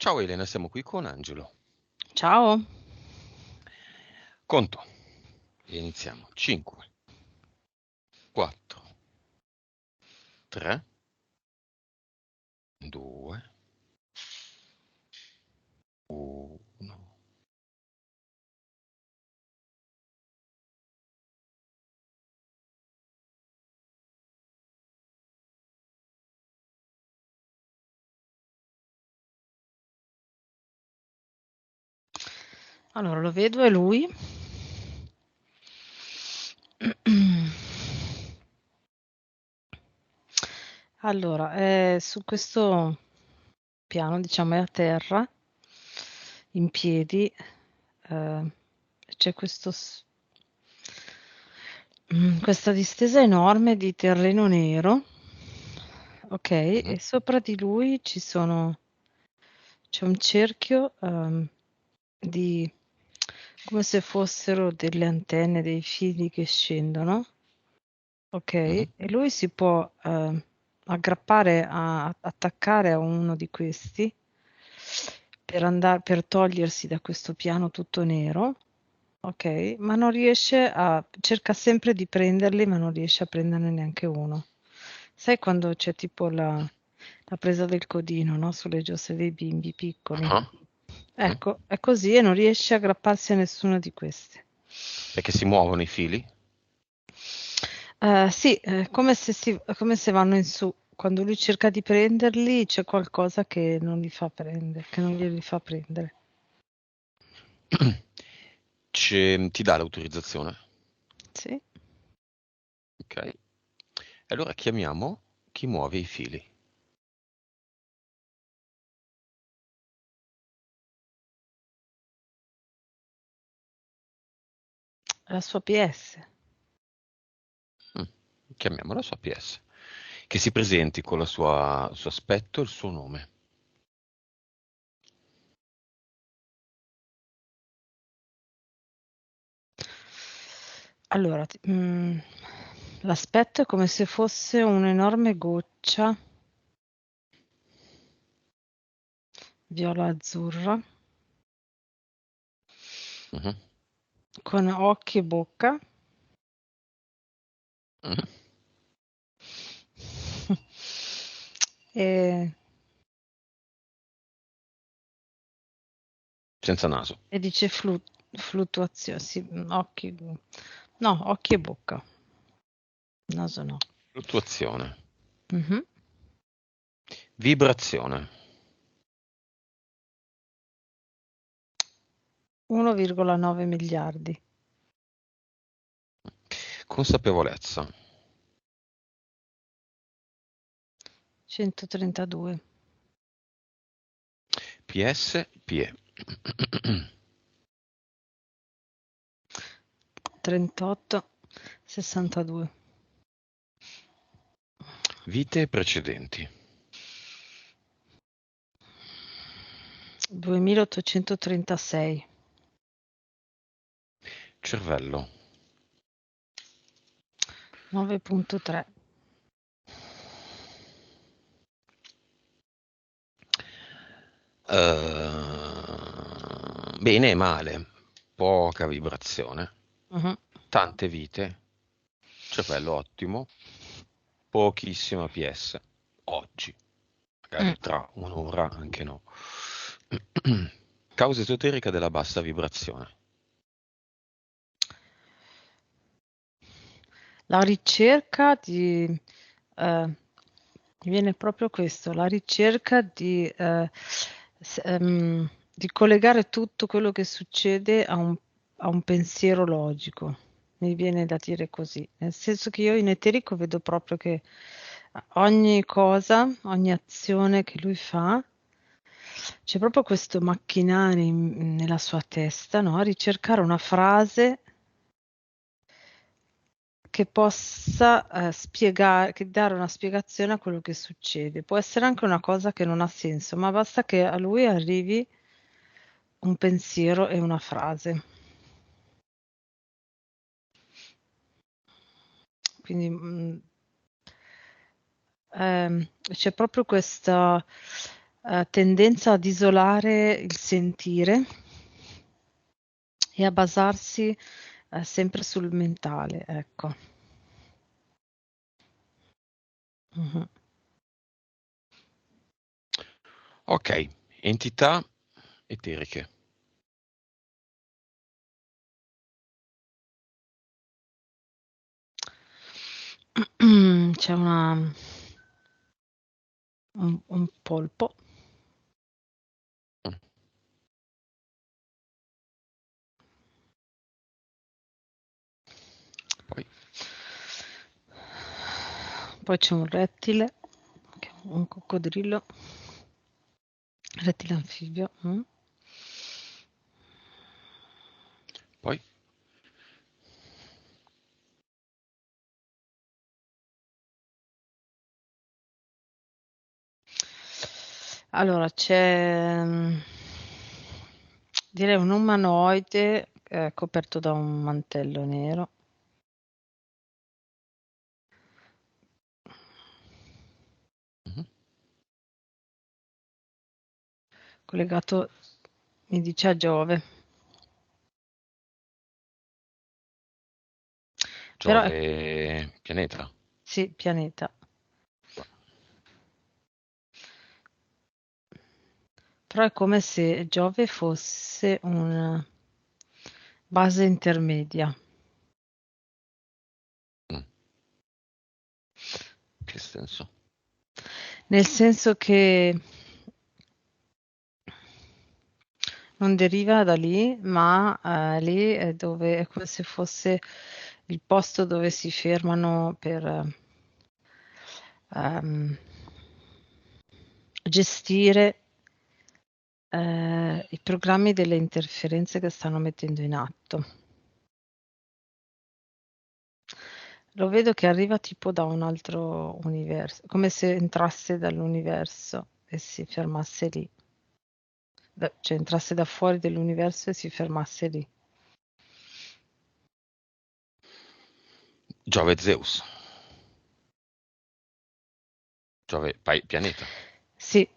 Ciao Elena, siamo qui con Angelo. Ciao. Conto. E iniziamo. 5, 4, 3, 2, 1. Allora, lo vedo, è lui. Allora, su questo piano, diciamo, è a terra, in piedi, eh, c'è questa distesa enorme di terreno nero, ok? Mhm, E sopra di lui c'è un cerchio di, come se fossero delle antenne, dei fili che scendono. mhm. Okay, e lui si può, aggrappare attaccare a uno di questi per togliersi da questo piano tutto nero, okay, ma non riesce a cerca sempre di prenderli, ma non riesce a prenderne neanche uno. Sai quando c'è tipo la presa del codino, no, sulle giostre dei bimbi piccoli? Ah, mm. Ecco, è così e non riesce a aggrapparsi a nessuno di questi. Perché si muovono i fili? Sì, è come se vanno in su. Quando lui cerca di prenderli c'è qualcosa che non li fa prendere, che non glieli fa prendere. Ti dà l'autorizzazione? Sì, Ok. E allora chiamiamo chi muove i fili. è la sua PS. Mm. Chiamiamo la sua PS. Che si presenti con il suo aspetto e il suo nome. Allora, l'aspetto è come se fosse un'enorme goccia viola-azzurra Mhm, con occhi e bocca. mhm. E, Senza naso. e dice fluttuazione, sì, occhi, no, occhi e bocca, naso no. Fluttuazione. Mhm. Vibrazione. 1,9 miliardi. Consapevolezza. 132. PS, PE. 38, 62. Vite precedenti. 2836. Cervello. 9,3. Bene e male. Poca vibrazione. Mhm. Tante vite. Cervello ottimo. Pochissima PS. Oggi. Mm. Magari tra un'ora anche no. Causa esoterica della bassa vibrazione. La ricerca mi viene proprio questo, la ricerca di collegare tutto quello che succede a un pensiero logico. Mi viene da dire così, nel senso che io in eterico vedo proprio che ogni cosa, ogni azione che lui fa, c'è proprio questo macchinare nella sua testa, no? Ricercare una frase che possa spiegare, che dare una spiegazione a quello che succede. Può essere anche una cosa che non ha senso, ma basta che a lui arrivi un pensiero e una frase. Quindi c'è proprio questa. tendenza ad isolare il sentire e a basarsi sempre sul mentale, ecco. Mhm. Ok, entità eteriche. C'è un polpo, Mm. Poi, poi c'è un rettile, un coccodrillo, rettile anfibio. poi, Allora, c'è direi un umanoide coperto da un mantello nero. mhm. Collegato, mi dice, a Giove. Però è, Giove, pianeta. sì, pianeta. Però è come se Giove fosse una base intermedia. Mm. Che senso? Nel senso che non deriva da lì, ma lì è dove è come se fosse il posto dove si fermano per ehm, gestire i programmi delle interferenze che stanno mettendo in atto. Lo vedo che arriva tipo da un altro universo, come se entrasse dall'universo e si fermasse lì. Cioè entrasse da fuori dell'universo e si fermasse lì. Giove Zeus. Giove, pianeta. Sì.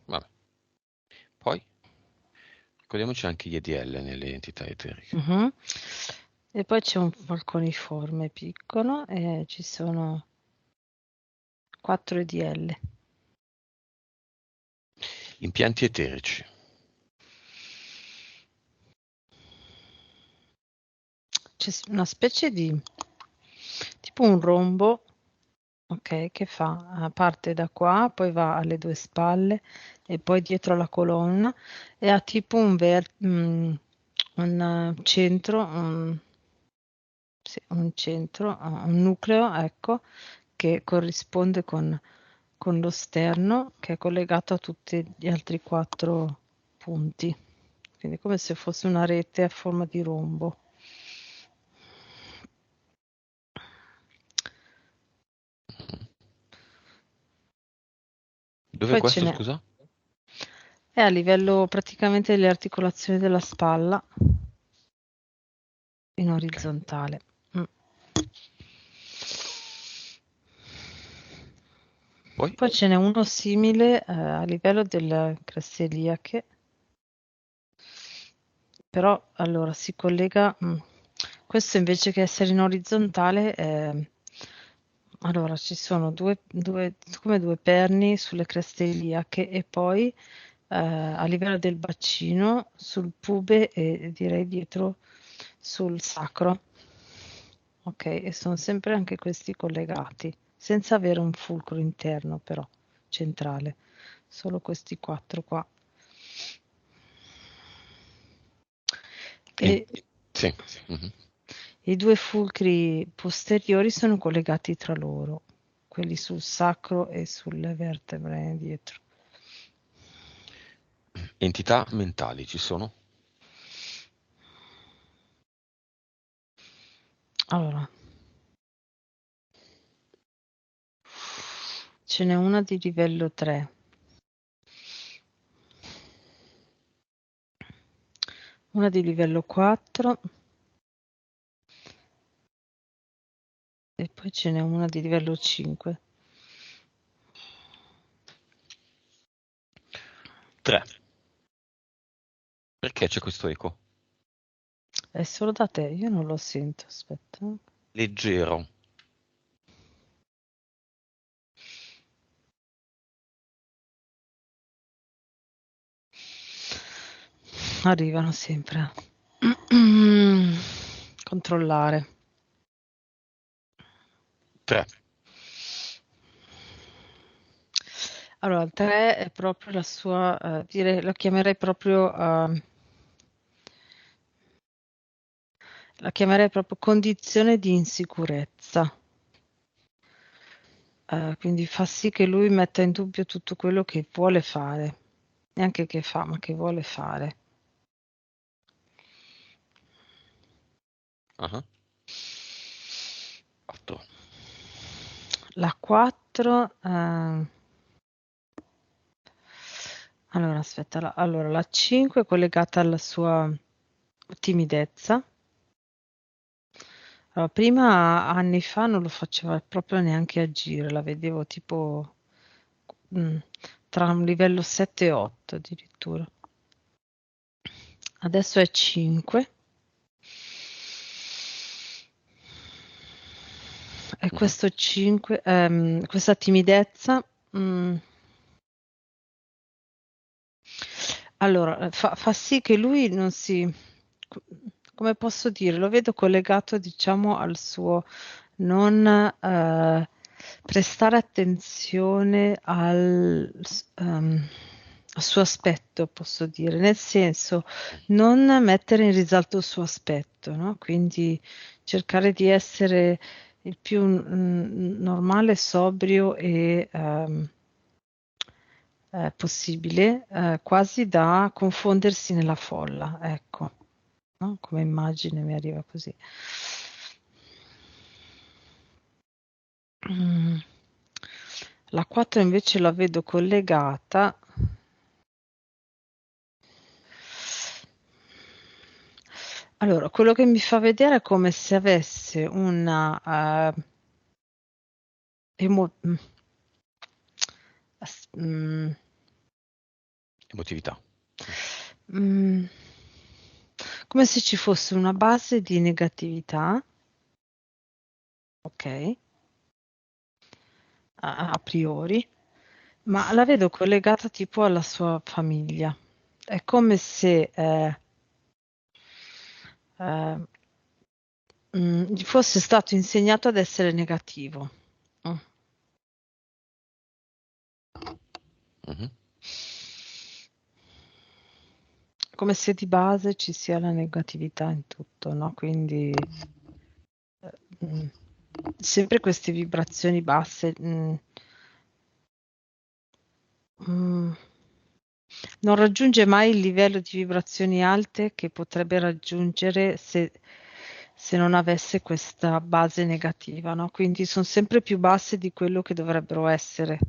Vabbè. Poi, ricordiamoci anche gli EDL nelle entità eteriche. Mhm. E poi c'è un falconiforme piccolo e ci sono 4 EDL. Impianti eterici. C'è una specie di tipo un rombo, ok, che parte da qua, poi va alle 2 spalle e poi dietro la colonna e ha tipo un centro, sì, un centro, un nucleo, ecco, che corrisponde con lo sterno che è collegato a tutti gli altri 4 punti. Quindi come se fosse una rete a forma di rombo. Dove è Poi ce questo, n'è. scusa? È a livello praticamente delle articolazioni della spalla in Ok. orizzontale. Mm. Poi, Poi ce n'è uno simile a livello delle creste iliache, però allora si collega, questo invece che essere in orizzontale, allora ci sono come due perni sulle creste iliache e poi a livello del bacino sul pube e direi dietro sul sacro. Ok, e sono sempre anche questi collegati, senza avere un fulcro interno però, centrale, solo questi 4 qua. en- E sì. Mhm. i 2 fulcri posteriori sono collegati tra loro, quelli sul sacro e sulle vertebre dietro. Entità mentali ci sono? Allora, ce n'è una di livello 3, una di livello 4 e poi ce n'è una di livello 5. 3. Perché c'è questo eco? È solo da te, io non lo sento, aspetta. Leggero. Arrivano sempre. Controllare. 3. Allora, il 3 è proprio la sua, la chiamerei proprio, condizione di insicurezza. Quindi fa sì che lui metta in dubbio tutto quello che vuole fare, neanche che fa, ma che vuole fare. Uh-huh. 8. La 4, allora aspetta, allora la 5 è collegata alla sua timidezza. Allora, prima, anni fa, non lo faceva proprio neanche agire, la vedevo tipo tra un livello 7 e 8 addirittura. Adesso è 5. E questo 5, questa timidezza, allora, fa sì che lui non si, come posso dire, lo vedo collegato, diciamo, al suo non prestare attenzione al suo aspetto, posso dire, nel senso non mettere in risalto il suo aspetto, no? Quindi cercare di essere il più normale, sobrio e possibile, quasi da confondersi nella folla, ecco, no? Come immagine mi arriva così. La 4 invece la vedo collegata. Allora, quello che mi fa vedere è come se avesse una Emotività. Come se ci fosse una base di negatività, ok, a priori, ma la vedo collegata tipo alla sua famiglia. È come se gli fosse stato insegnato ad essere negativo. Mhm. Come se di base ci sia la negatività in tutto, no? Quindi sempre queste vibrazioni basse. Non raggiunge mai il livello di vibrazioni alte che potrebbe raggiungere se non avesse questa base negativa, no? Quindi sono sempre più basse di quello che dovrebbero essere.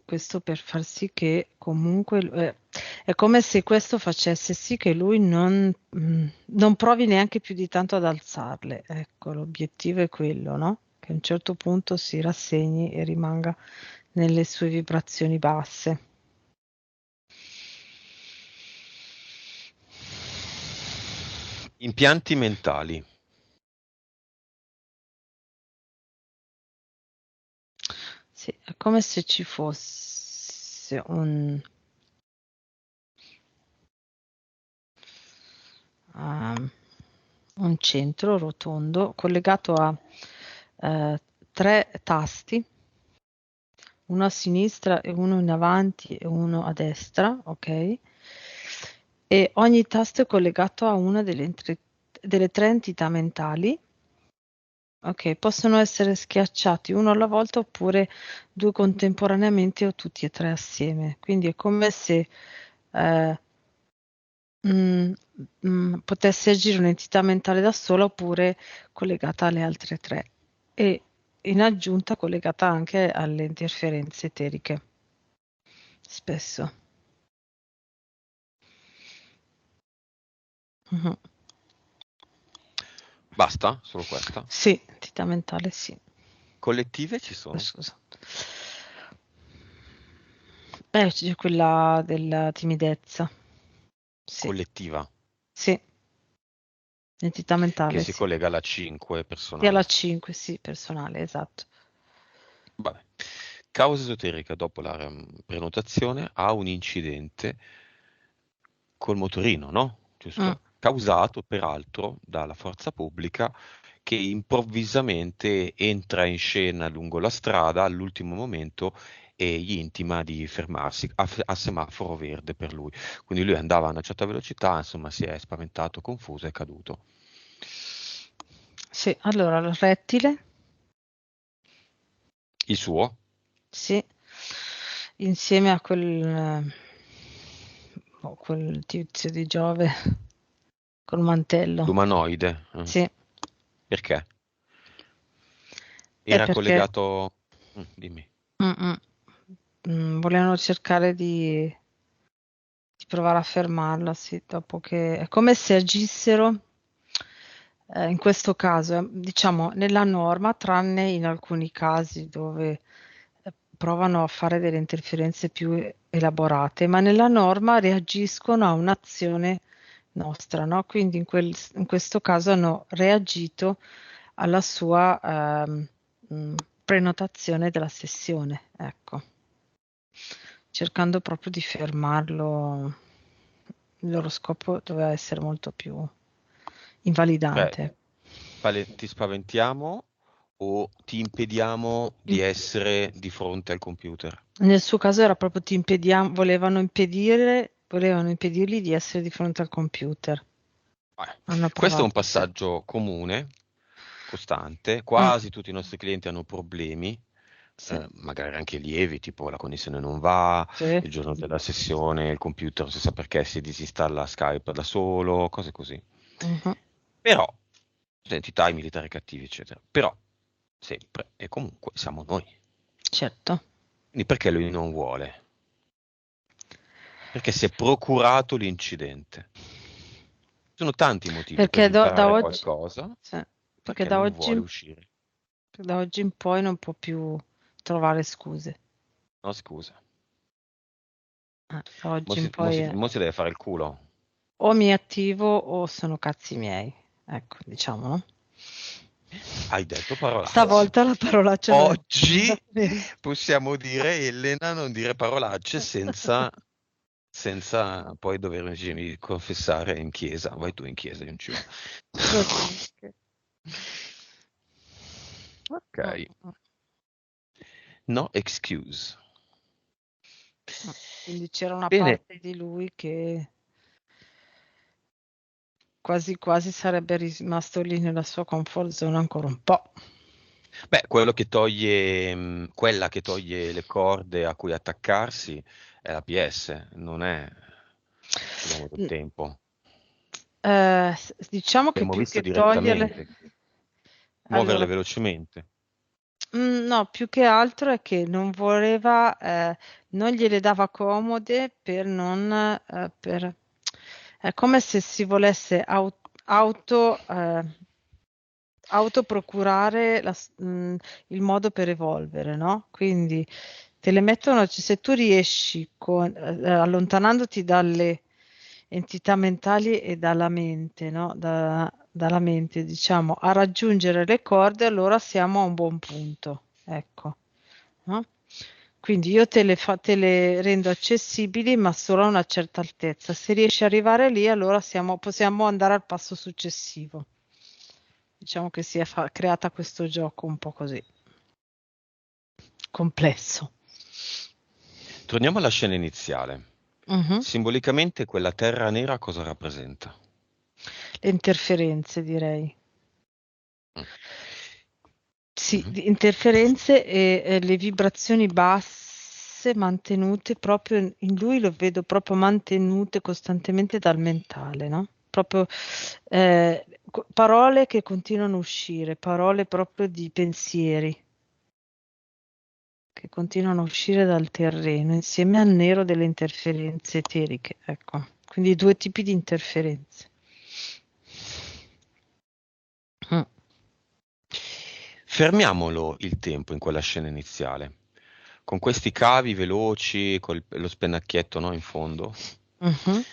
Questo per far sì che comunque è come se questo facesse sì che lui non provi neanche più di tanto ad alzarle. Ecco, l'obiettivo è quello, no? Che a un certo punto si rassegni e rimanga nelle sue vibrazioni basse. Impianti mentali. Sì, è come se ci fosse un centro rotondo collegato a 3 tasti, uno a sinistra e uno in avanti e uno a destra, ok? E ogni tasto è collegato a una delle 3 entità mentali. Ok, possono essere schiacciati uno alla volta oppure 2 contemporaneamente o tutti e 3 assieme. Quindi è come se eh, potesse agire un'entità mentale da sola oppure collegata alle altre 3 e in aggiunta collegata anche alle interferenze eteriche, spesso. Mhm. Basta? Solo questa? Sì, entità mentale sì. Collettive ci sono? Scusa. C'è quella della timidezza. Sì, collettiva, sì, entità che mentale, si sì. collega alla 5 E alla personale. 5, sì, personale, esatto. Vabbè. Causa esoterica dopo la prenotazione ha un incidente col motorino, no? Mm, Giusto? Causato peraltro dalla forza pubblica che improvvisamente entra in scena lungo la strada all'ultimo momento e gli intima di fermarsi a semaforo verde per lui. Quindi lui andava a una certa velocità, insomma, si è spaventato, confuso e è caduto. sì, allora, il rettile, Il suo, sì, insieme a quel tizio di Giove col mantello, l'umanoide, sì. perché? È Era perché collegato... dimmi. mm, volevano cercare di provare a fermarla, sì, dopo che è come se agissero, in questo caso, diciamo, nella norma, tranne in alcuni casi dove provano a fare delle interferenze più elaborate, ma nella norma reagiscono a un'azione nostra, no? Quindi in questo caso hanno reagito alla sua prenotazione della sessione, ecco, cercando proprio di fermarlo. Il loro scopo doveva essere molto più Beh, invalidante. ti spaventiamo o ti impediamo di In- essere di fronte al computer? Nel suo caso era proprio volevano impedirgli di essere di fronte al computer. Eh, Hanno Questo è un provato, sì. passaggio comune, costante. Mm, Quasi tutti i nostri clienti hanno problemi, sì, magari anche lievi, tipo la connessione non va, sì. il giorno della sessione il computer non si sa perché si disinstalla Skype da solo, cose così. Mhm, Però, entità, i militari cattivi, eccetera. Però, sempre e comunque siamo noi. certo. Quindi perché lui non vuole? Perché si è procurato l'incidente. Ci sono tanti motivi per Perché da imparare oggi, qualcosa, sì, perché perché non vuole uscire. da oggi in poi non può più trovare scuse. No, scusa. Da oggi in poi Mo si deve fare il culo. o mi attivo o sono cazzi miei. Ecco, diciamo, no? Hai detto parolacce. Stavolta la parolaccia l'ho Oggi detta bene. possiamo dire, Elena, non dire parolacce senza poi dovermi confessare in chiesa. Vai tu in chiesa, io non ci vado. Ok. Mm, Ok. mm, No excuse. mm. Quindi c'era una Bene. parte di lui che quasi quasi sarebbe rimasto lì nella sua comfort zone ancora un po'. Beh, quella che toglie le corde a cui attaccarsi è la PS, non è l'uomo del Mm, tempo. diciamo che Abbiamo più visto che toglierle, direttamente, muoverle allora, velocemente. no, più che altro è che non voleva, non gliele dava comode per non, è come se si volesse autoprocurare il modo per evolvere, no? Quindi te le mettono, cioè, se tu riesci allontanandoti dalle entità mentali e dalla mente, no? Dalla mente, diciamo, a raggiungere le corde, allora siamo a un buon punto, ecco, no? Quindi io te le rendo accessibili, ma solo a una certa altezza. Se riesci ad arrivare lì, allora possiamo andare al passo successivo. Diciamo che si è creata questo gioco un po' così, complesso. Torniamo alla scena iniziale. Mhm. Simbolicamente quella terra nera cosa rappresenta? Le interferenze, direi. Mm. Sì, Mhm. di interferenze e le vibrazioni basse mantenute proprio in lui, lo vedo proprio mantenute costantemente dal mentale, no? Proprio parole che continuano a uscire, parole proprio di pensieri che continuano a uscire dal terreno insieme al nero delle interferenze eteriche, ecco. Quindi due tipi di interferenze. Mm. Fermiamolo il tempo in quella scena iniziale. con questi cavi veloci, lo spennacchietto, no, in fondo. Mhm,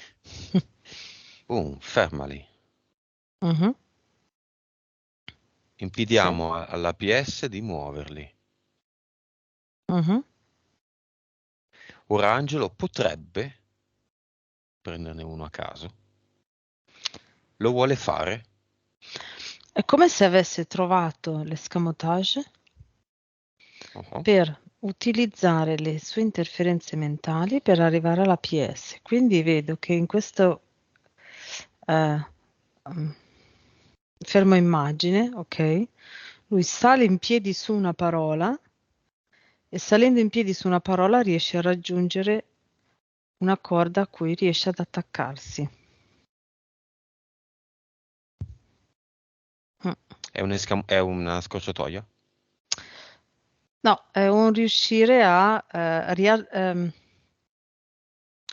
Boom, fermali. mhm, sì, Impediamo alla PS di muoverli. mhm. Ora Angelo potrebbe prenderne uno a caso. Lo vuole fare? È come se avesse trovato l'escamotage Uh-huh. per utilizzare le sue interferenze mentali per arrivare alla PS. Quindi vedo che in questo eh, mm, fermo immagine, ok? Lui sale in piedi su una parola e salendo in piedi su una parola riesce a raggiungere una corda a cui riesce ad attaccarsi. Mm. È una scorciatoia? No, è un riuscire a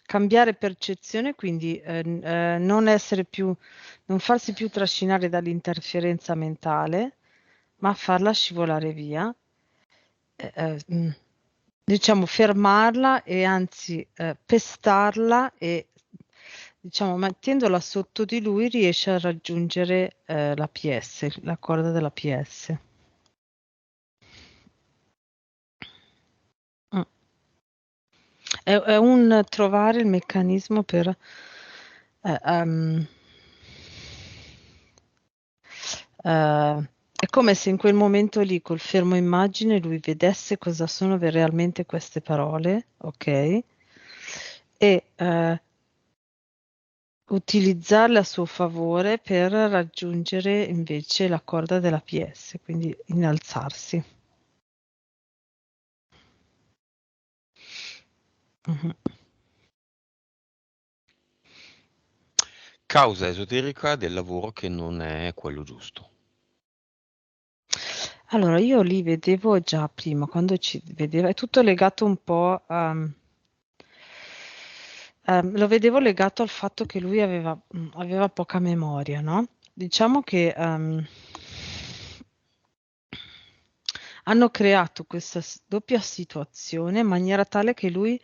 cambiare percezione, quindi non essere più, non farsi più trascinare dall'interferenza mentale, ma farla scivolare via. eh, eh, mm, diciamo fermarla e anzi pestarla e diciamo mettendola sotto di lui riesce a raggiungere la PS, la corda della PS. Mm. È un trovare il meccanismo per eh, ehm, è come se in quel momento lì, col fermo immagine, lui vedesse cosa sono realmente queste parole, ok? E utilizzarle a suo favore per raggiungere invece la corda della PS, quindi innalzarsi. Mhm. Causa esoterica del lavoro che non è quello giusto. Allora, io li vedevo già prima, quando ci vedeva, è tutto legato un po' a... lo vedevo legato al fatto che lui aveva poca memoria, no? Diciamo che hanno creato questa doppia situazione in maniera tale che lui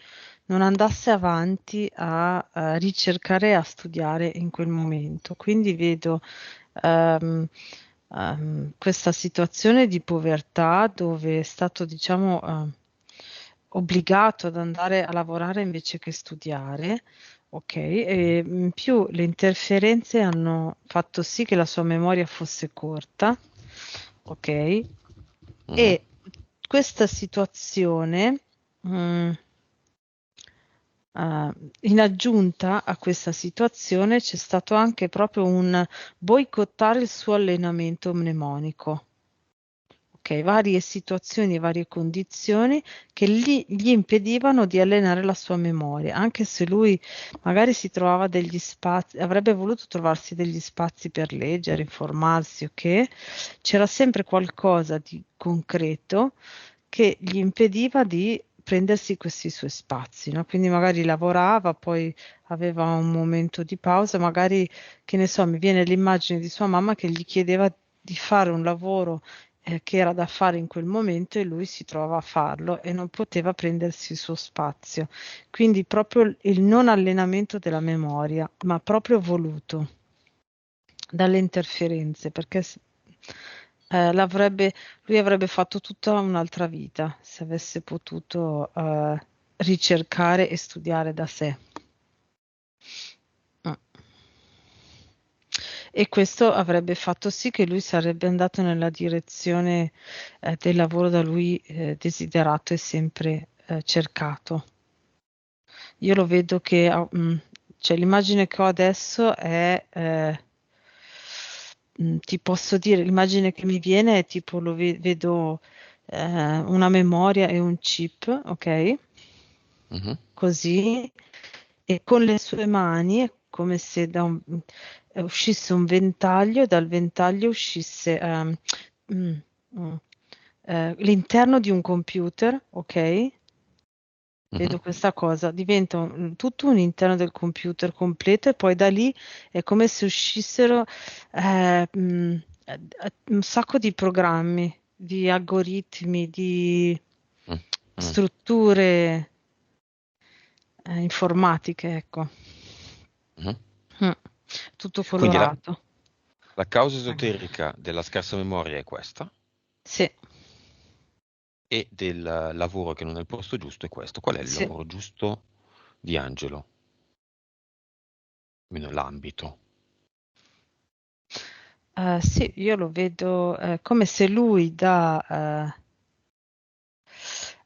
non andasse avanti a ricercare e a studiare in quel momento. Quindi vedo ehm, questa situazione di povertà dove è stato, diciamo, obbligato ad andare a lavorare invece che studiare. Ok, e in più le interferenze hanno fatto sì che la sua memoria fosse corta, ok? Mhm. E questa situazione, mm, in aggiunta a questa situazione, c'è stato anche proprio un boicottare il suo allenamento mnemonico. Ok, varie situazioni, varie condizioni che gli impedivano di allenare la sua memoria, anche se lui magari si trovava degli spazi, avrebbe voluto trovarsi degli spazi per leggere, informarsi, ok? C'era sempre qualcosa di concreto che gli impediva di prendersi questi suoi spazi, no? Quindi magari lavorava, poi aveva un momento di pausa, magari, che ne so, mi viene l'immagine di sua mamma che gli chiedeva di fare un lavoro che era da fare in quel momento e lui si trova a farlo e non poteva prendersi il suo spazio. Quindi proprio il non allenamento della memoria, ma proprio voluto dalle interferenze, perché lui avrebbe fatto tutta un'altra vita se avesse potuto ricercare e studiare da sé. Mm. E questo avrebbe fatto sì che lui sarebbe andato nella direzione del lavoro da lui desiderato e sempre cercato. Io lo vedo che cioè, l'immagine che ho adesso è ti posso dire, l'immagine che mi viene è tipo vedo una memoria e un chip, ok? Mhm. Così, e con le sue mani è come se uscisse un ventaglio e dal ventaglio uscisse mm, mm, l'interno di un computer, ok? Mhm. Vedo questa cosa, diventa tutto un interno del computer completo e poi da lì è come se uscissero un sacco di programmi, di algoritmi, di Mm. Mm. strutture informatiche, ecco. Mhm. Mm. Tutto Quindi colorato. la causa esoterica della scarsa memoria è questa, Sì, e del lavoro che non è il posto giusto è questo. Qual è il sì. lavoro giusto di Angelo? Almeno l'ambito. Sì, io lo vedo come se lui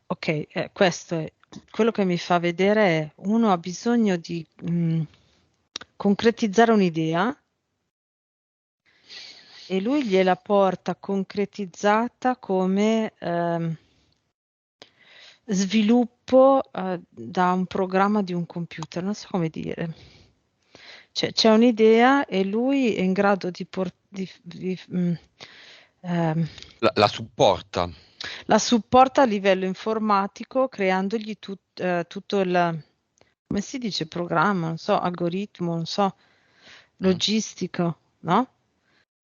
ok, questo è quello che mi fa vedere è uno ha bisogno di concretizzare un'idea e lui gliela porta concretizzata come sviluppo da un programma di un computer, non so come dire. C'è un'idea e lui è in grado ehm, La supporta. la supporta a livello informatico creandogli tutto il, come si dice, programma, non so, algoritmo, non so, Mm, logistico, no?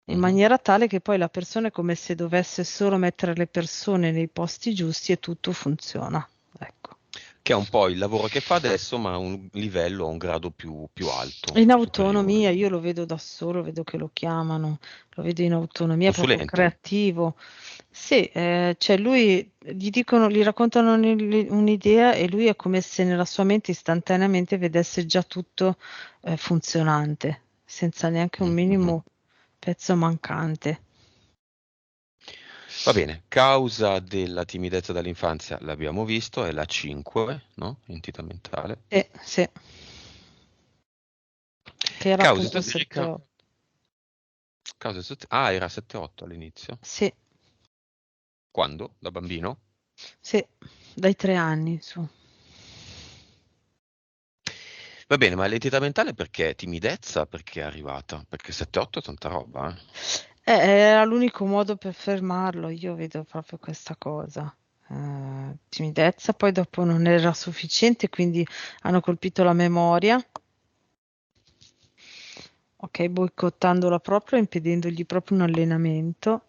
In mhm. maniera tale che poi la persona è come se dovesse solo mettere le persone nei posti giusti e tutto funziona. Ecco. Che è un po' il lavoro che fa adesso, ma a un livello, a un grado più alto, In superiore. autonomia, io lo vedo da solo, vedo che lo chiamano, lo vedo in autonomia, proprio Consulente. creativo. Sì, cioè lui gli dicono, gli raccontano un'idea e lui è come se nella sua mente istantaneamente vedesse già tutto funzionante, senza neanche un Mm, mhm. minimo pezzo mancante. Va bene, causa della timidezza dall'infanzia l'abbiamo visto, è la 5, no? Entità mentale. Sì, sì, che era Causa appunto esoterica, 7-8. era 7-8 all'inizio. Sì, Quando? Da bambino? sì, dai 3 anni su. Va bene, ma l'entità mentale perché? Timidezza perché è arrivata? Perché 7-8 è tanta roba, eh? Era l'unico modo per fermarlo, io vedo proprio questa cosa. Timidezza, poi dopo non era sufficiente, quindi hanno colpito la memoria, ok, boicottandola proprio, impedendogli proprio un allenamento,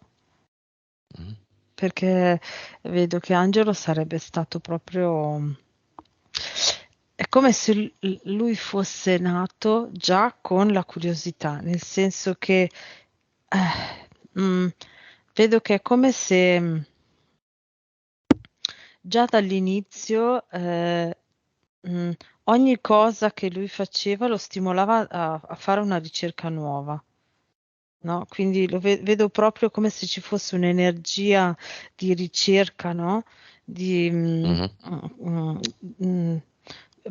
Mm. perché vedo che Angelo sarebbe stato proprio. È come se lui fosse nato già con la curiosità, nel senso che mm, vedo che è come se già dall'inizio mh, ogni cosa che lui faceva lo stimolava a fare una ricerca nuova. No? Quindi vedo proprio come se ci fosse un'energia di ricerca, no? Di, Mhm. mm, mm,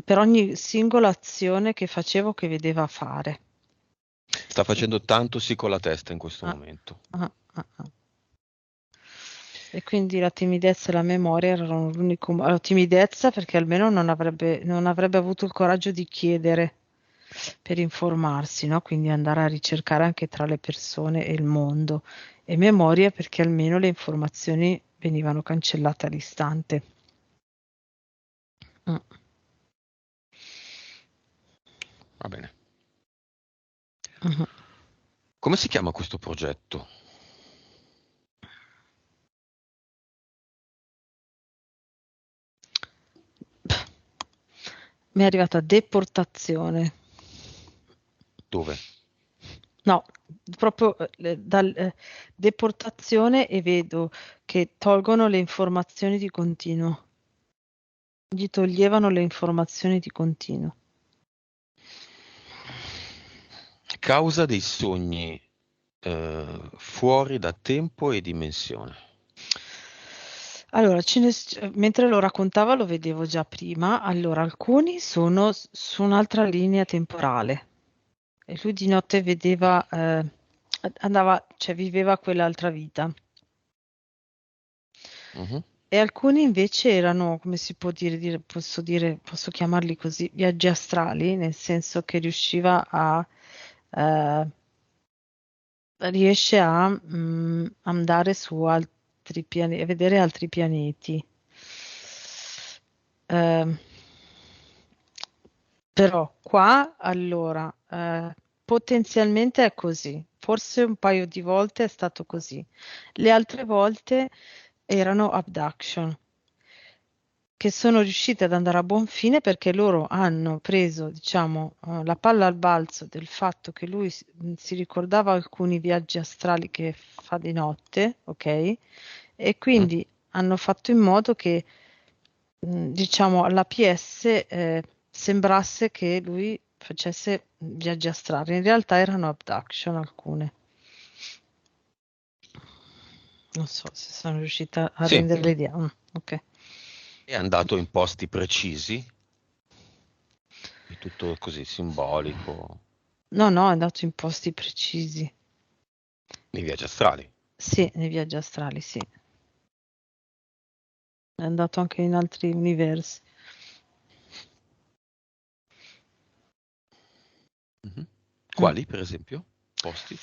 per ogni singola azione che facevo o che vedeva fare. Sta E, facendo tanto sì con la testa in questo ah, momento. ah. E quindi la timidezza e la memoria erano l'unico. La timidezza perché almeno non avrebbe avuto il coraggio di chiedere per informarsi, no? Quindi andare a ricercare anche tra le persone e il mondo. E memoria perché almeno le informazioni venivano cancellate all'istante. Mm. Va bene. Mhm. Come si chiama questo progetto? Mi è arrivata deportazione. Dove? No, proprio deportazione e vedo che tolgono le informazioni di continuo. Gli toglievano le informazioni di continuo. Causa dei sogni fuori da tempo e dimensione. Allora, mentre lo raccontava lo vedevo già prima. Allora, alcuni sono su un'altra linea temporale e lui di notte vedeva, andava, cioè viveva quell'altra vita. Mhm. E alcuni invece erano, come si può posso chiamarli così, viaggi astrali, nel senso che eh, riesce a andare su altri pianeti, a vedere altri pianeti. Ehm, Però qua, allora, potenzialmente è così. Forse un paio di volte è stato così. Le altre volte erano abduction. che sono riuscite ad andare a buon fine perché loro hanno preso, diciamo, la palla al balzo del fatto che lui si ricordava alcuni viaggi astrali che fa di notte, ok? E Mm. quindi hanno fatto in modo che, diciamo, alla PS sembrasse che lui facesse viaggi astrali. In realtà erano abduction alcune. Non so se sono riuscita a Sì, rendere l'idea. Ok. è andato in posti precisi, è tutto così simbolico, No, no, è andato in posti precisi. nei viaggi astrali. Sì, nei viaggi astrali, sì. È andato anche in altri universi. Mhm. Mm. Quali, per esempio? Posti?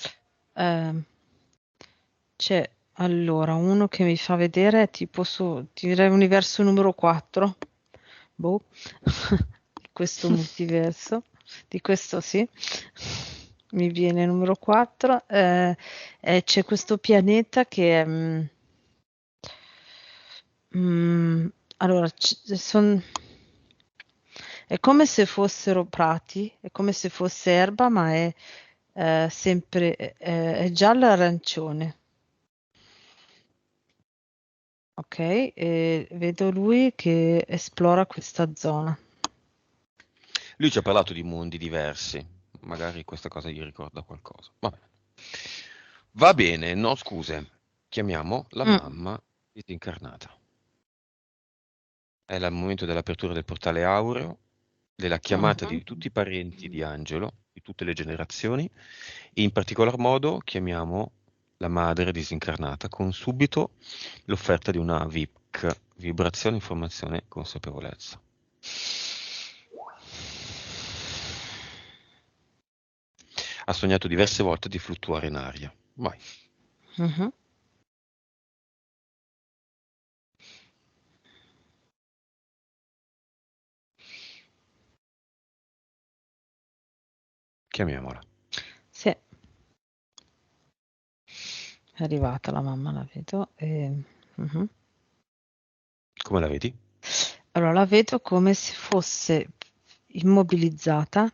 Ehm, c'è allora uno che mi fa vedere è tipo su, direi universo numero 4. Boh, questo multiverso, di questo sì. Mi viene numero 4. E c'è questo pianeta che è, mm, allora, è come se fossero prati, è come se fosse erba, ma è sempre è giallo e arancione, ok? E vedo lui che esplora questa zona. Lui ci ha parlato di mondi diversi, magari questa cosa gli ricorda qualcosa. Va bene, no scuse, chiamiamo la Mm. mamma disincarnata. È il momento dell'apertura del portale aureo, della chiamata Mhm. di tutti i parenti di Angelo, di tutte le generazioni, e in particolar modo chiamiamo la madre disincarnata con subito l'offerta di una VIC, vibrazione, informazione, consapevolezza. Ha sognato diverse volte di fluttuare in aria. Vai. Mhm. Chiamiamola. Sì, è arrivata la mamma, la vedo. Mhm. Come la vedi? Allora, la vedo come se fosse immobilizzata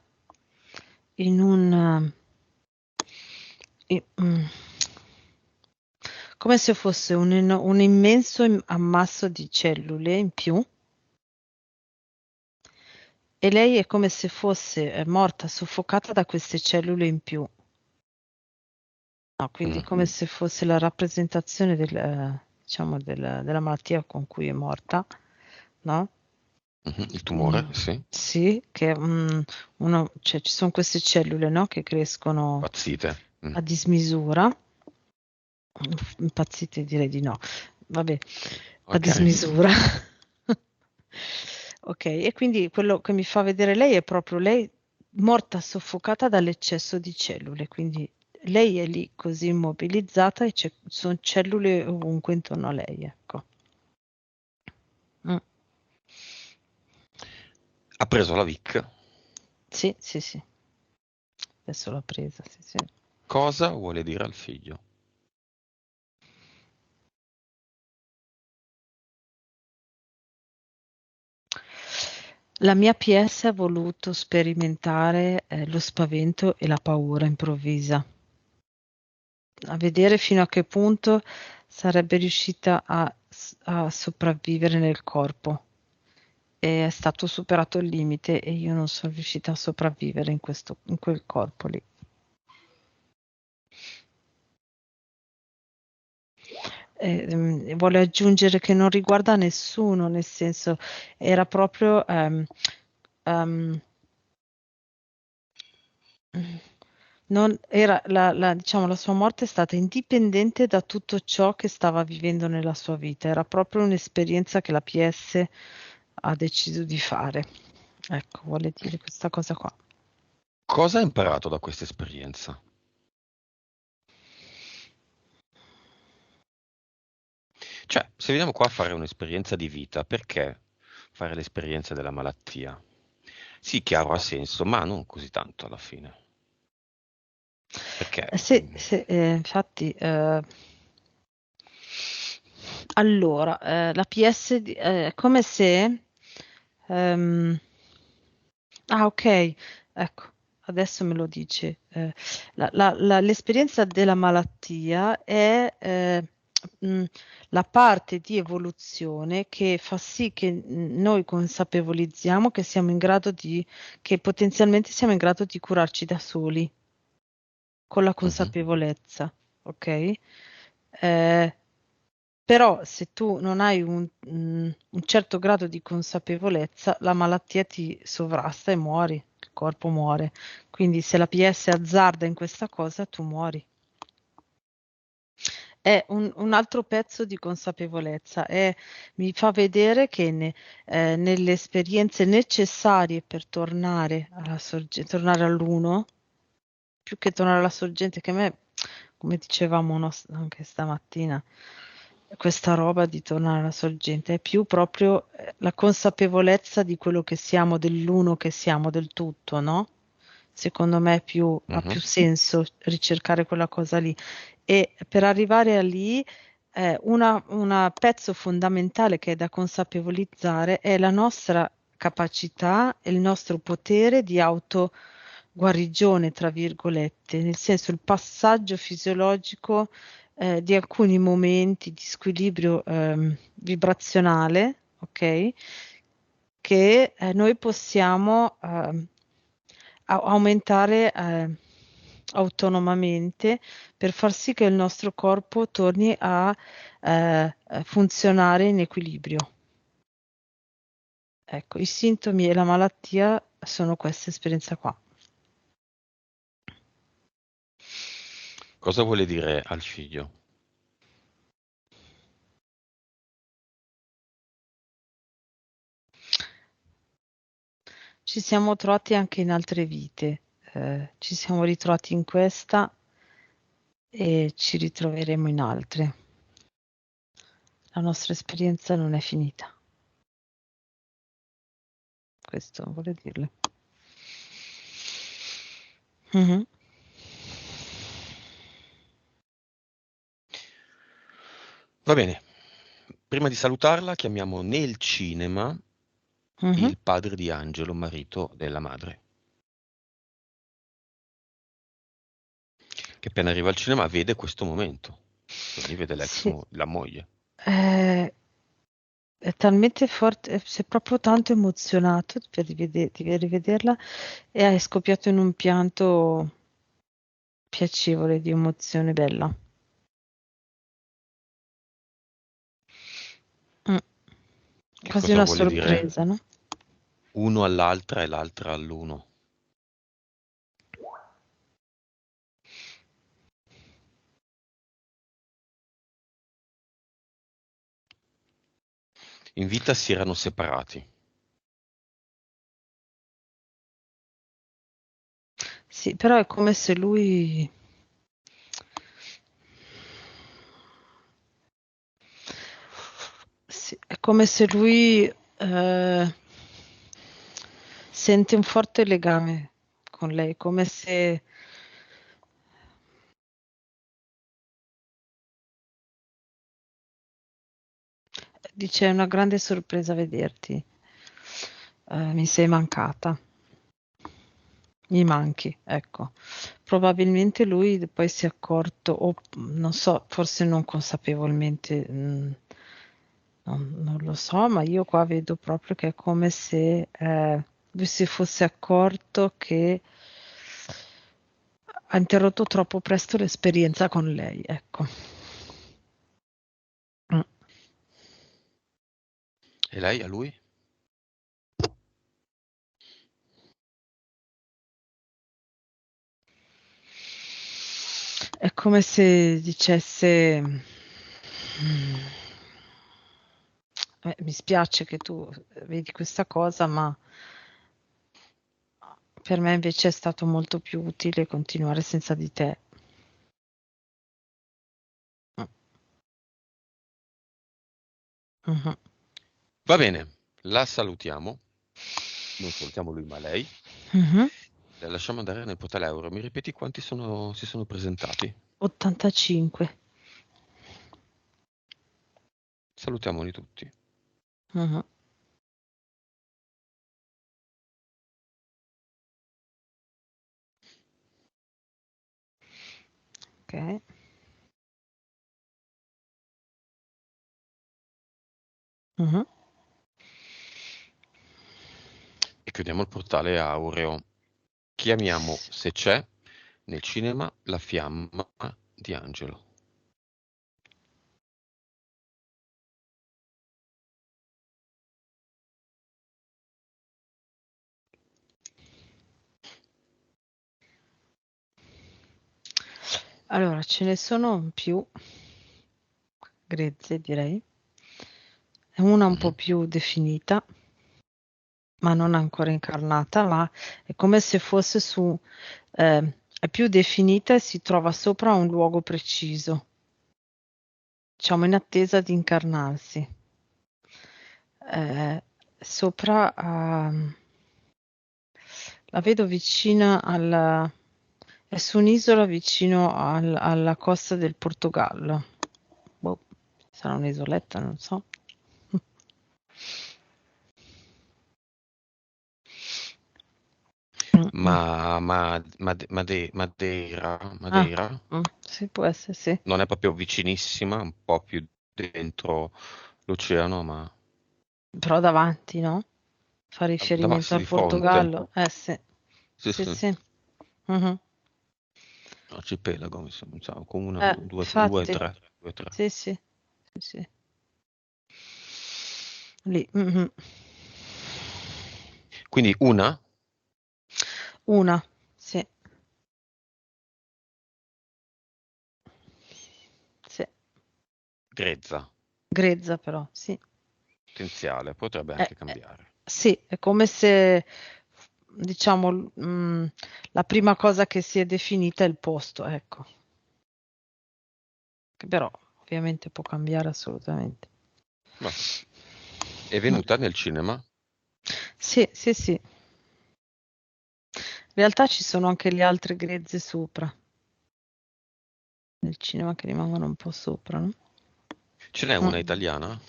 in come se fosse un immenso ammasso di cellule in più e lei è come se fosse morta, soffocata da queste cellule in più. No, quindi Mm. come se fosse la rappresentazione diciamo della malattia con cui è morta, no? Mhm. Il tumore, Mm, sì. sì, che cioè, ci sono queste cellule, no, che crescono Pazzite. Mm. a dismisura. Impazzite direi di no. Vabbè, a Ok. dismisura. Ok, e quindi quello che mi fa vedere lei è proprio lei morta soffocata dall'eccesso di cellule, quindi lei è lì così immobilizzata e ci sono cellule ovunque intorno a lei, ecco. Mm. Ha preso la VIC. Sì, sì, sì, adesso l'ho presa, sì, sì. Cosa vuole dire al figlio? La mia PS ha voluto sperimentare lo spavento e la paura improvvisa, a vedere fino a che punto sarebbe riuscita a sopravvivere nel corpo. E è stato superato il limite e io non sono riuscita a sopravvivere in quel corpo lì. Vuole aggiungere che non riguarda nessuno, nel senso era proprio non era diciamo, la sua morte è stata indipendente da tutto ciò che stava vivendo nella sua vita, era proprio un'esperienza che la PS ha deciso di fare. Ecco, vuole dire questa cosa qua. Cosa ha imparato da questa esperienza? Cioè, se veniamo qua a fare un'esperienza di vita, perché fare l'esperienza della malattia? Sì, chiaro, ha senso, ma non così tanto alla fine. Perché? Sì, sì, infatti, Allora, la PSD è come se... ehm, ok, ecco, adesso me lo dice. L'esperienza della malattia è mh, la parte di evoluzione che fa sì che noi consapevolizziamo che siamo in grado di, che potenzialmente siamo in grado di curarci da soli, con la Mhm. consapevolezza, ok? Eh, Però se tu non hai un certo grado di consapevolezza, la malattia ti sovrasta e muori, il corpo muore. Quindi se la PS azzarda in questa cosa, tu muori. È un altro pezzo di consapevolezza e mi fa vedere che nelle esperienze necessarie per tornare tornare all'uno, più che tornare alla sorgente, che a me, come dicevamo anche stamattina, questa roba di tornare alla sorgente è più proprio la consapevolezza di quello che siamo, dell'uno che siamo, del tutto, no? Secondo me ha più Mhm. senso ricercare quella cosa lì. E per arrivare a lì, una pezzo fondamentale che è da consapevolizzare è la nostra capacità e il nostro potere di autoguarigione, tra virgolette, nel senso il passaggio fisiologico di alcuni momenti di squilibrio vibrazionale, ok? Che noi possiamo aumentare autonomamente per far sì che il nostro corpo torni a funzionare in equilibrio. Ecco, i sintomi e la malattia sono questa esperienza qua. Cosa vuole dire al figlio? Ci siamo trovati anche in altre vite, ci siamo ritrovati in questa e ci ritroveremo in altre. La nostra esperienza non è finita. Questo vuole dirle. Mhm. Va bene, prima di salutarla chiamiamo nel cinema Mhm. il padre di Angelo, marito della madre, che appena arriva al cinema vede questo momento, quindi vede Sì, la moglie. è talmente forte, si è proprio tanto emozionato per di rivederla e è scoppiato in un pianto piacevole, di emozione bella. Mm. Che Quasi cosa una vuole dire sorpresa, no? uno all'altra e l'altra all'uno? In vita si erano separati. Sì, però è come se lui... Sì, è come se lui sente un forte legame con lei, come se dice è una grande sorpresa vederti. Mi sei mancata, mi manchi, ecco. Probabilmente lui poi si è accorto, o non so, forse non consapevolmente, non lo so, ma io qua vedo proprio che è come se lui si fosse accorto che ha interrotto troppo presto l'esperienza con lei, ecco. Mm. E lei a lui? È come se dicesse, mi spiace che tu vedi questa cosa, ma per me invece è stato molto più utile continuare senza di te. Mm. Mhm. Va bene, la salutiamo. Non salutiamo lui, ma lei. Mhm. La lasciamo andare nel portaleuro. Mi ripeti quanti si sono presentati? 85. Salutiamoli tutti. Mhm. Ok. Mhm. E chiudiamo il portale aureo. Chiamiamo, se c'è, nel cinema la fiamma di Angelo. Allora, ce ne sono più grezze, direi. È una un po' Mhm. più definita, ma non ancora incarnata, ma è come se fosse è più definita e si trova sopra un luogo preciso, diciamo in attesa di incarnarsi. Sopra, la vedo vicina è su un'isola vicino alla costa del Portogallo. Boh, sarà un'isoletta, non so. Mm, mm. Ah, Madeira sì, può essere, sì. non è proprio vicinissima, un po' più dentro l'oceano, ma Però davanti, no? Fa riferimento davanti al di fronte. Portogallo. Sì, Sì, sì, sì, sì. Mhm. arcipelago, mi sa, con una, due, Infatti, tre, due, tre. sì, sì, sì, sì. Lì. Mhm. Quindi una Una, sì, sì. grezza, Grezza però, sì. potenziale, potrebbe Eh, anche cambiare. sì, è come se, diciamo, la prima cosa che si è definita è il posto, ecco. Che però ovviamente può cambiare assolutamente. Vabbè. È Mm. venuta nel cinema? Sì, sì, sì. In realtà ci sono anche le altre grezze sopra, nel cinema che rimangono un po' sopra, no? Ce n'è una Mm. italiana?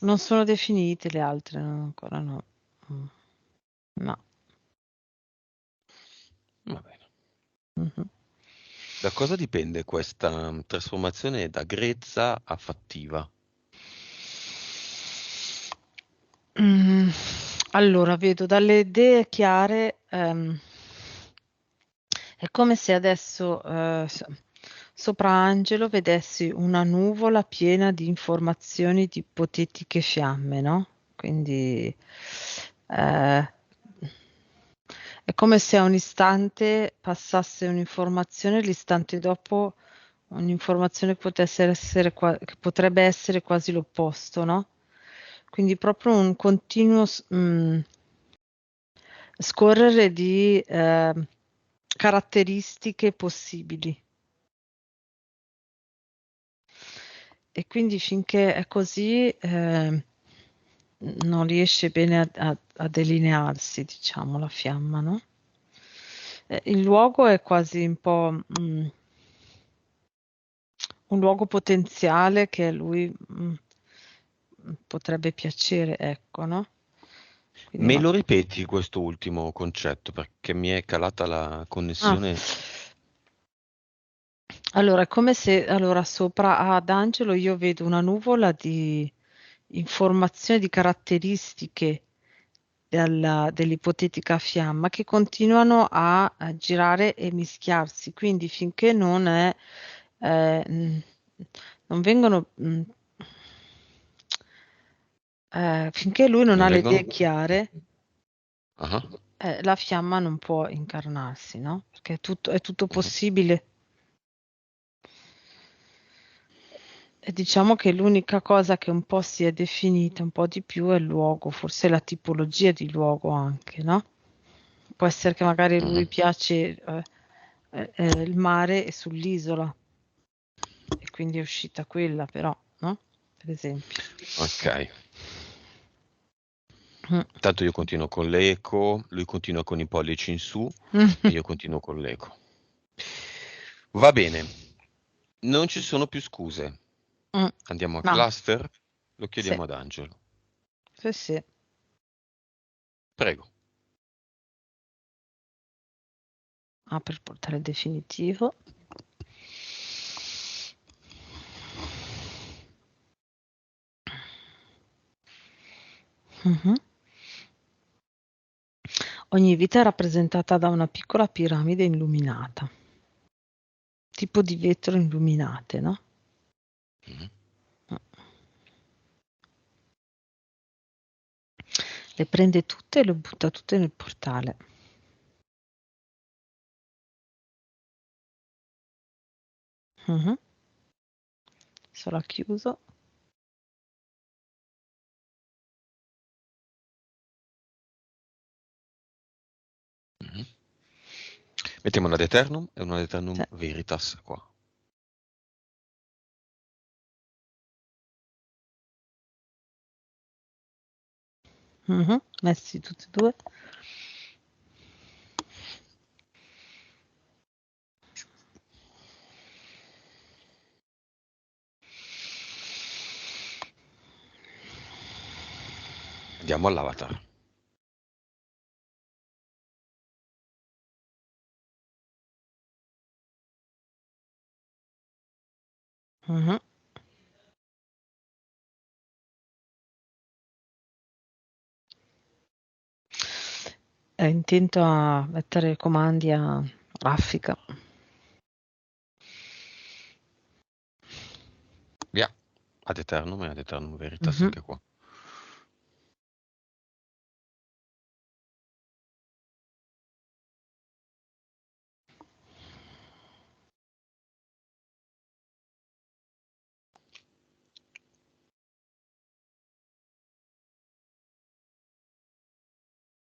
Non sono definite le altre, no, ancora no. Mm. No. Va bene. Mhm. Da cosa dipende questa trasformazione da grezza a fattiva? Mm, allora, vedo dalle idee chiare, è come se adesso sopra Angelo vedessi una nuvola piena di informazioni di ipotetiche fiamme, no? Quindi è come se a un istante passasse un'informazione, l'istante dopo un'informazione che che potrebbe essere quasi l'opposto, no? Quindi proprio un continuo scorrere di caratteristiche possibili. E quindi finché è così, non riesce bene a delinearsi, diciamo, la fiamma, no? Il luogo è quasi un po' un luogo potenziale che a lui potrebbe piacere, ecco, no? Quindi, Me lo ripeti questo ultimo concetto perché mi è calata la ah, connessione. allora, è come se allora, sopra ad Angelo io vedo una nuvola di informazioni, di caratteristiche dell'ipotetica fiamma che continuano a girare e mischiarsi. Quindi finché eh, mh, non vengono, finché lui non Non ha le vengono? idee chiare, Ah, la fiamma non può incarnarsi, no? Perché è tutto mhm, possibile. E diciamo che l'unica cosa che un po' si è definita un po' di più è il luogo, forse la tipologia di luogo anche, no? Può essere che magari a mhm. lui piace il mare e sull'isola e quindi è uscita quella però, no? Per esempio. Ok. Mm. Tanto io continuo con l'eco, lui continua con i pollici in su e io continuo con l'eco. Va bene, non ci sono più scuse. Mm. Andiamo a No, cluster? Lo sì, chiediamo ad Angelo. sì, sì. Prego. Ah, per portare il definitivo. Mhm. Ogni vita è rappresentata da una piccola piramide illuminata, tipo di vetro illuminate, no? Mhm. Le prende tutte e le butta tutte nel portale. Mhm. Sarà chiuso. Mhm. Mettiamo una ad Eternum e una ad Eternum Sì. Veritas qua. Mhm. Messi tutti e due. Andiamo all'avatar. Mhm. È intento a mettere comandi a raffica. Via. Ad Eternum e ad Eternum Veritas Mhm. anche qua.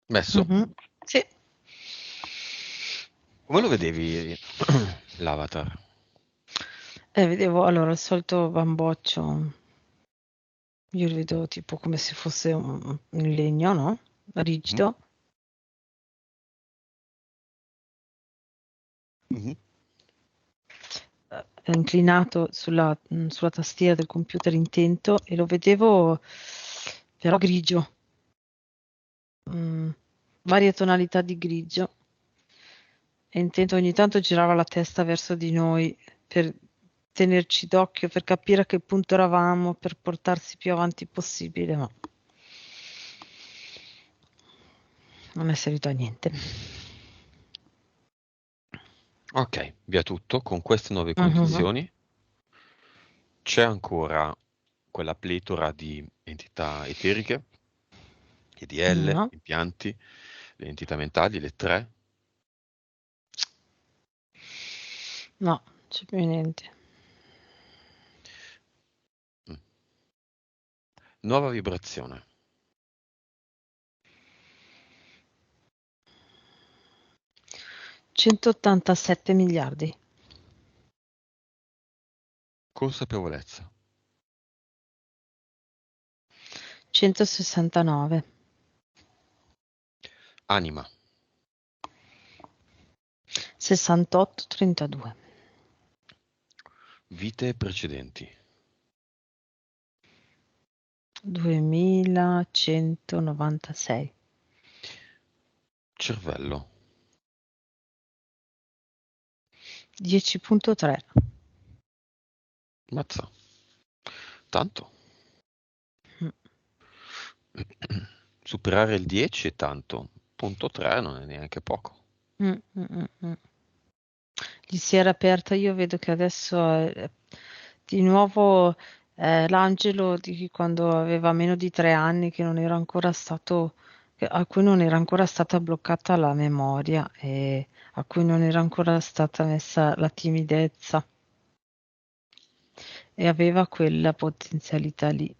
Messo? Mhm. Sì. Come lo vedevi l'avatar? Vedevo allora il solito bamboccio, io lo vedo tipo come se fosse un legno, no? Mhm. Rigido. Mhm. Inclinato sulla tastiera del computer intento e lo vedevo però grigio, mm, varie tonalità di grigio e intento ogni tanto girava la testa verso di noi per tenerci d'occhio, per capire a che punto eravamo, per portarsi più avanti possibile, ma non è servito a niente. Ok, via tutto. Con queste nuove Mhm. condizioni c'è ancora quella pletora di entità eteriche, EDL, No, impianti, le entità mentali, le tre. no, c'è più niente. Mm. Nuova vibrazione. 187 miliardi, Consapevolezza. 169, Anima. 68, 32. Vite precedenti. 2196, Cervello. 10.3. Mazza. Tanto. Mm, Superare il 10 è tanto. Punto 3 non è neanche poco. mm, mm, mm, mm. Gli si era aperta, io vedo che adesso è di nuovo l'angelo di quando aveva meno di 3 anni, che non era ancora stato, a cui non era ancora stata bloccata la memoria e a cui non era ancora stata messa la timidezza e aveva quella potenzialità lì.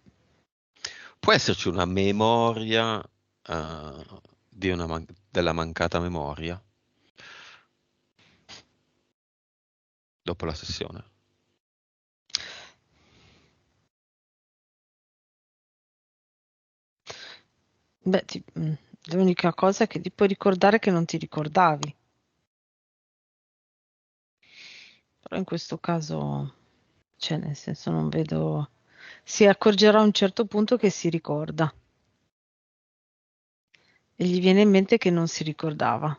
Può esserci una memoria di della mancata memoria dopo la sessione. Beh, l'unica cosa è che ti puoi ricordare che non ti ricordavi, però in questo caso cioè nel senso non vedo, si accorgerà a un certo punto che si ricorda e gli viene in mente che non si ricordava.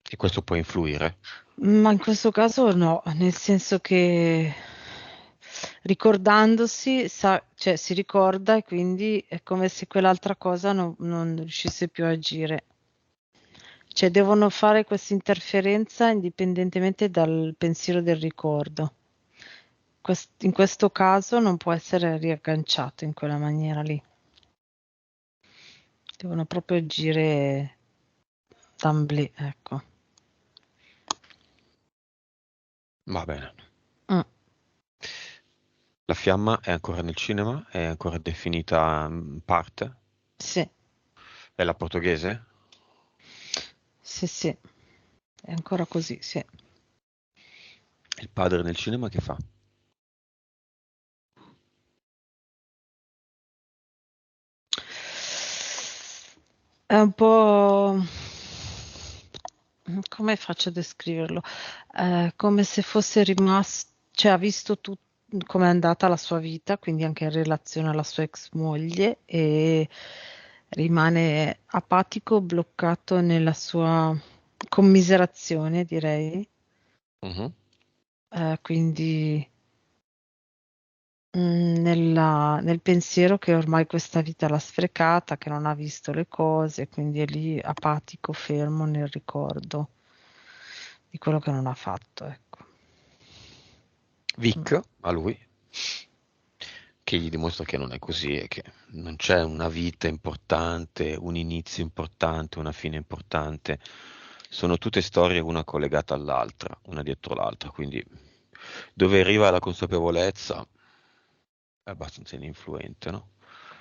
E questo può influire. Ma in questo caso no, nel senso che ricordandosi, sa, cioè si ricorda e quindi è come se quell'altra cosa non riuscisse più a agire. Cioè devono fare questa interferenza indipendentemente dal pensiero del ricordo. In questo caso non può essere riagganciato in quella maniera lì. Devono proprio agire d'amblè, ecco. Va bene. Mm, La fiamma è ancora nel cinema? È ancora definita parte? sì, È la portoghese? sì, sì, è ancora così, sì. Il padre nel cinema che fa? È un po'... come faccio a descriverlo? Come se fosse rimasto, cioè ha visto come è andata la sua vita, quindi anche in relazione alla sua ex moglie e rimane apatico, bloccato nella sua commiserazione, direi. Mhm. Quindi nel pensiero che ormai questa vita l'ha sprecata, che non ha visto le cose, quindi è lì apatico, fermo nel ricordo di quello che non ha fatto, ecco. Mm. Vic, a lui, che gli dimostra che non è così e che non c'è una vita importante, un inizio importante, una fine importante. Sono tutte storie una collegata all'altra, una dietro l'altra, quindi dove arriva la consapevolezza è abbastanza ininfluente, no?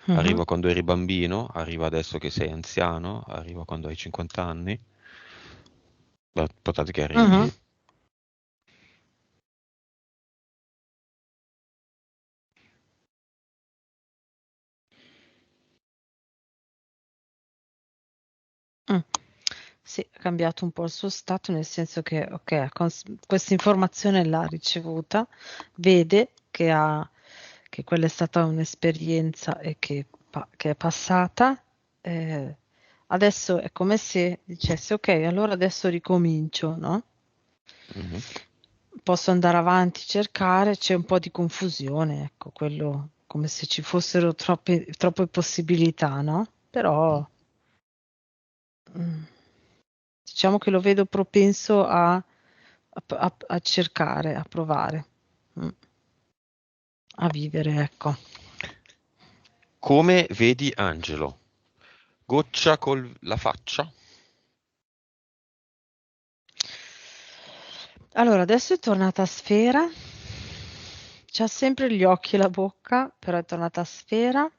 Mhm. Arriva quando eri bambino, arriva adesso che sei anziano, arriva quando hai 50 anni, l'importante è che arrivi. Mhm. Mm. Sì, ha cambiato un po' il suo stato, nel senso che, ok, questa informazione l'ha ricevuta, vede che quella è stata un'esperienza e che è passata. eh, Adesso è come se dicesse, ok, allora adesso ricomincio, no? Mhm. Posso andare avanti, cercare, c'è un po' di confusione, ecco, quello come se ci fossero troppe possibilità, no? Però mm, diciamo che lo vedo propenso a cercare, a provare, mm, a vivere, ecco. Come vedi Angelo? Goccia con la faccia? Allora, adesso è tornata a sfera, c'ha sempre gli occhi e la bocca, però è tornata a sfera,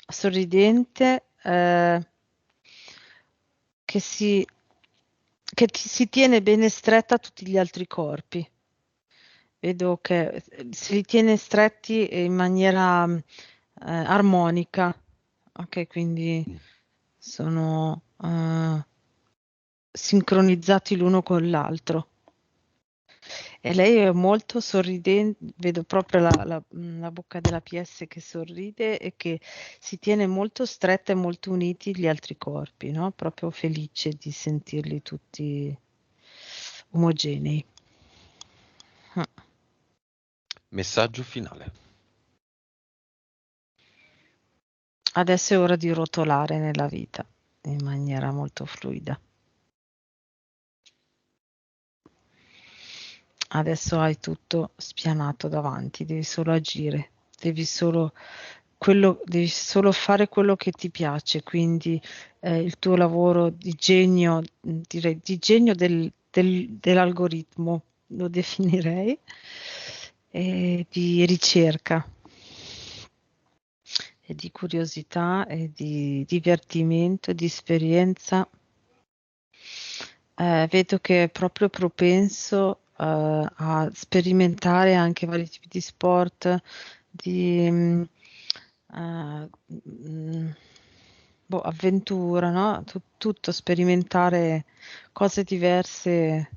sorridente, che si tiene bene stretta a tutti gli altri corpi. Vedo che se li tiene stretti in maniera armonica, ok, quindi sono sincronizzati l'uno con l'altro. E lei è molto sorridente, vedo proprio la bocca della PS che sorride e che si tiene molto stretta e molto uniti gli altri corpi, no? Proprio felice di sentirli tutti omogenei. Mm. Messaggio finale. Adesso è ora di rotolare nella vita in maniera molto fluida. Adesso hai tutto spianato davanti, devi solo agire, devi solo fare quello che ti piace, quindi il tuo lavoro di genio, direi di genio dell'algoritmo, lo definirei, e di ricerca e di curiosità e di divertimento, di esperienza. Vedo che è proprio propenso, a sperimentare anche vari tipi di sport, di mm, boh, avventura, no? Tutto, sperimentare cose diverse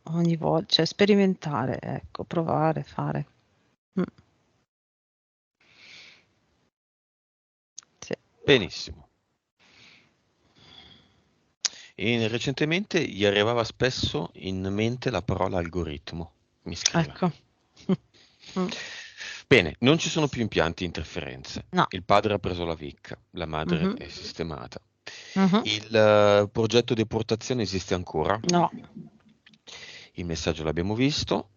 ogni volta, cioè sperimentare, ecco, provare, fare. Mm. Sì. Benissimo. E recentemente gli arrivava spesso in mente la parola algoritmo, mi scrive. Ecco. Mm. Bene, non ci sono più impianti interferenze. No. Il padre ha preso la vicca, la madre Mhm. è sistemata. Mhm. Il progetto deportazione esiste ancora. No, Il messaggio l'abbiamo visto.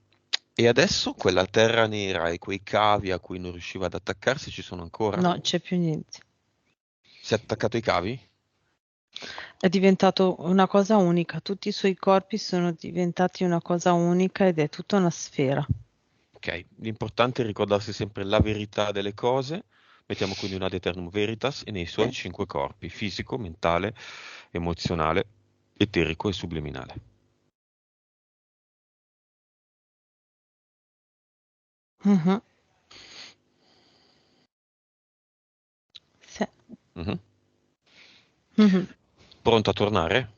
E adesso quella terra nera e quei cavi a cui non riusciva ad attaccarsi ci sono ancora? no, c'è più niente. Si è attaccato ai cavi? È diventato una cosa unica, tutti i suoi corpi sono diventati una cosa unica ed è tutta una sfera. Ok, l'importante è ricordarsi sempre la verità delle cose. Mettiamo quindi un ad eternum veritas e nei suoi Sì. 5 corpi: fisico, mentale, emozionale, eterico e subliminale. Mhm. Sì. Mhm. Mhm. Pronto a tornare?